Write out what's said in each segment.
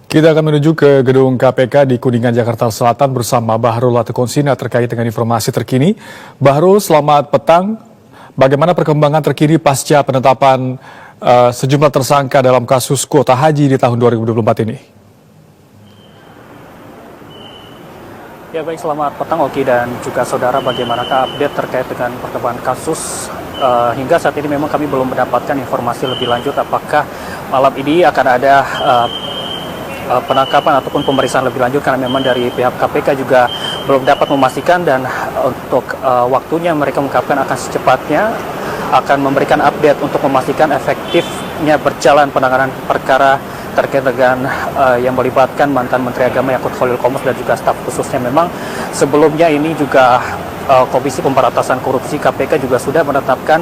Kita akan menuju ke gedung KPK di Kuningan, Jakarta Selatan bersama Bahrul Latukonsina terkait dengan informasi terkini. Bahrul, selamat petang. Bagaimana perkembangan terkini pasca penetapan sejumlah tersangka dalam kasus kuota haji di tahun 2024 ini? Ya baik, selamat petang Oki dan juga saudara. Bagaimanakah update terkait dengan perkembangan kasus? Hingga saat ini memang kami belum mendapatkan informasi lebih lanjut apakah malam ini akan ada penangkapan ataupun pemeriksaan lebih lanjut, karena memang dari pihak KPK juga belum dapat memastikan, dan untuk waktunya mereka mengungkapkan akan secepatnya akan memberikan update untuk memastikan efektifnya berjalan penanganan perkara terkait dengan yang melibatkan mantan Menteri Agama Yakut Khalil Qomas dan juga staf khususnya. Memang sebelumnya ini juga Komisi Pemberantasan Korupsi KPK juga sudah menetapkan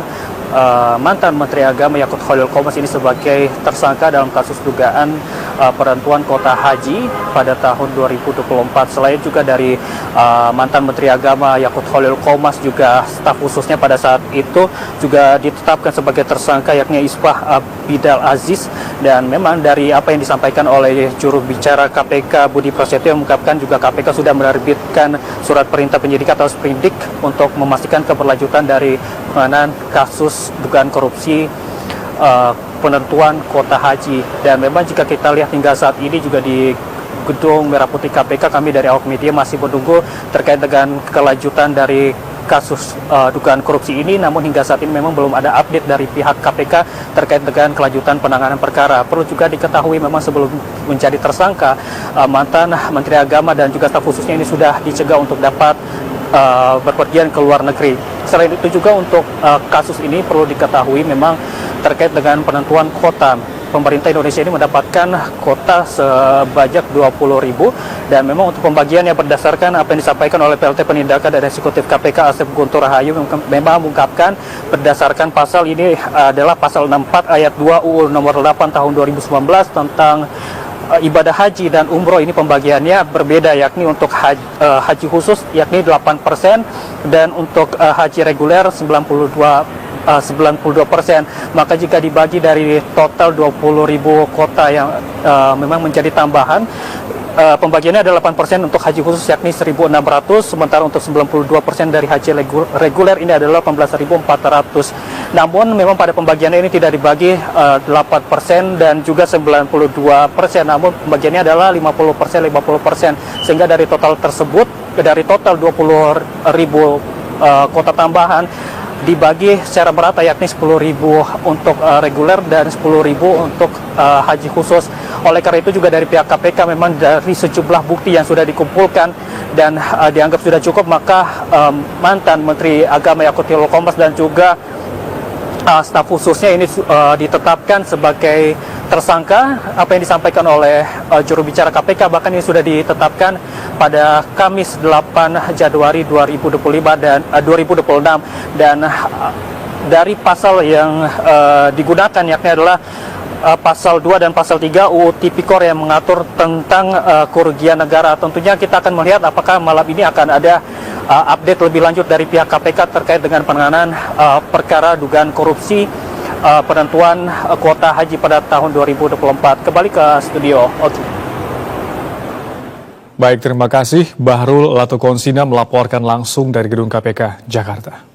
mantan Menteri Agama Yakut Khalil Qomas ini sebagai tersangka dalam kasus dugaan penentuan kuota haji pada tahun 2024. Selain juga dari mantan Menteri Agama Yakut Khalil Qomas, juga staf khususnya pada saat itu juga ditetapkan sebagai tersangka yakni Isbah Bidal Aziz. Dan memang dari apa yang disampaikan oleh juru bicara KPK Budi Prasetyo mengungkapkan juga KPK sudah menerbitkan surat perintah penyidikan atau sprindik untuk memastikan keberlanjutan dari penanganan kasus dugaan korupsi penentuan kuota haji. Dan memang jika kita lihat hingga saat ini juga di Gedung Merah Putih KPK, kami dari awak media masih menunggu terkait dengan kelanjutan dari kasus dugaan korupsi ini. Namun hingga saat ini memang belum ada update dari pihak KPK terkait dengan kelanjutan penanganan perkara. Perlu juga diketahui memang sebelum menjadi tersangka, mantan Menteri Agama dan juga staf khususnya ini sudah dicegah untuk dapat berpergian ke luar negeri. Selain itu juga untuk kasus ini perlu diketahui memang terkait dengan penentuan kuota. Pemerintah Indonesia ini mendapatkan kuota sebanyak 20.000, dan memang untuk pembagiannya berdasarkan apa yang disampaikan oleh PLT Penindakan dan Eksekutif KPK Asep Guntur Rahayu, memang mengungkapkan berdasarkan pasal ini adalah pasal 64 ayat 2 UU nomor 8 tahun 2019 tentang ibadah haji dan umroh. Ini pembagiannya berbeda, yakni untuk haji khusus yakni 8%, dan untuk haji reguler 92%. Maka jika dibagi dari total 20.000 kota yang memang menjadi tambahan, pembagiannya adalah 8% untuk haji khusus yakni 1.600, sementara untuk 92% dari haji reguler ini adalah 18.400. Namun memang pada pembagiannya ini tidak dibagi 8% dan juga 92%, namun pembagiannya adalah 50%, sehingga dari total tersebut, dari total 20.000 kota tambahan dibagi secara merata yakni 10.000 untuk reguler dan 10.000 untuk haji khusus. Oleh karena itu juga dari pihak KPK memang dari sejumlah bukti yang sudah dikumpulkan dan dianggap sudah cukup, maka mantan Menteri Agama Yakut Khalil Qomas dan juga staf khususnya ini ditetapkan sebagai tersangka. Apa yang disampaikan oleh juru bicara KPK, bahkan ini sudah ditetapkan pada Kamis 8 Januari 2026, dan dari pasal yang digunakan yakni adalah pasal 2 dan pasal 3 UU Tipikor yang mengatur tentang kerugian negara. Tentunya kita akan melihat apakah malam ini akan ada update lebih lanjut dari pihak KPK terkait dengan penanganan perkara dugaan korupsi penentuan kuota haji pada tahun 2024. Kembali ke studio. Baik, terima kasih Bahrul Latukonsina melaporkan langsung dari Gedung KPK Jakarta.